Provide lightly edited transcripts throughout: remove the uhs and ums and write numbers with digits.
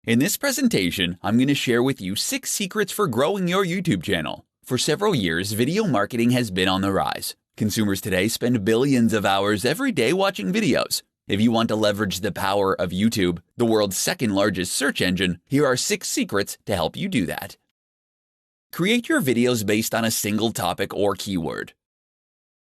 In this presentation, I'm going to share with you 6 secrets for growing your YouTube channel. For several years, video marketing has been on the rise. Consumers today spend billions of hours every day watching videos. If you want to leverage the power of YouTube, the world's second largest search engine, here are 6 secrets to help you do that. Create your videos based on a single topic or keyword.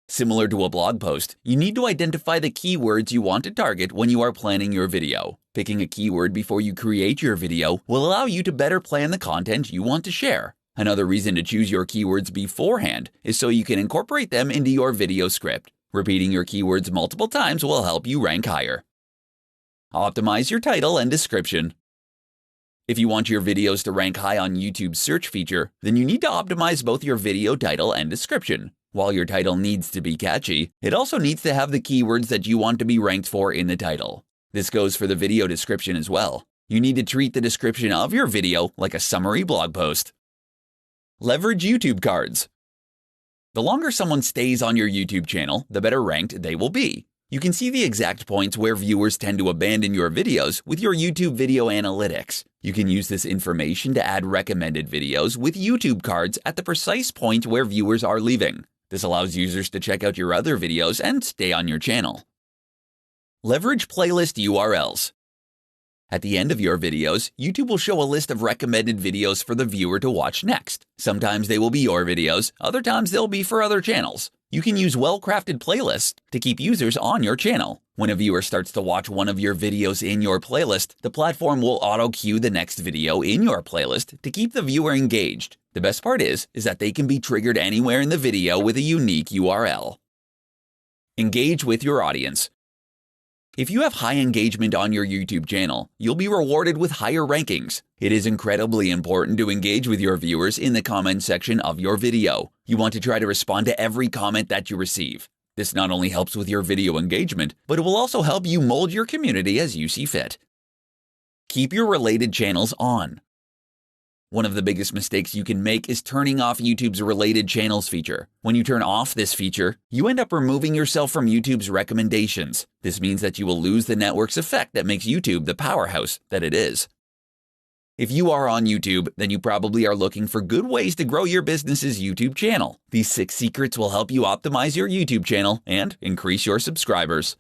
Similar to a blog post, you need to identify the keywords you want to target when you are planning your video. Picking a keyword before you create your video will allow you to better plan the content you want to share. Another reason to choose your keywords beforehand is so you can incorporate them into your video script. Repeating your keywords multiple times will help you rank higher. Optimize your title and description. If you want your videos to rank high on YouTube's search feature, then you need to optimize both your video title and description. While your title needs to be catchy, it also needs to have the keywords that you want to be ranked for in the title. This goes for the video description as well. You need to treat the description of your video like a summary blog post. Leverage YouTube cards. The longer someone stays on your YouTube channel, the better ranked they will be. You can see the exact points where viewers tend to abandon your videos with your YouTube video analytics. You can use this information to add recommended videos with YouTube cards at the precise point where viewers are leaving. This allows users to check out your other videos and stay on your channel. Leverage playlist URLs. At the end of your videos, YouTube will show a list of recommended videos for the viewer to watch next. Sometimes they will be your videos, other times they'll be for other channels. You can use well-crafted playlists to keep users on your channel. When a viewer starts to watch one of your videos in your playlist, the platform will auto-cue the next video in your playlist to keep the viewer engaged. The best part is that they can be triggered anywhere in the video with a unique URL. Engage with your audience. If you have high engagement on your YouTube channel, you'll be rewarded with higher rankings. It is incredibly important to engage with your viewers in the comment section of your video. You want to try to respond to every comment that you receive. This not only helps with your video engagement, but it will also help you mold your community as you see fit. Keep your related channels on. One of the biggest mistakes you can make is turning off YouTube's related channels feature. When you turn off this feature, you end up removing yourself from YouTube's recommendations. This means that you will lose the network's effect that makes YouTube the powerhouse that it is. If you are on YouTube, then you probably are looking for good ways to grow your business's YouTube channel. These 6 secrets will help you optimize your YouTube channel and increase your subscribers.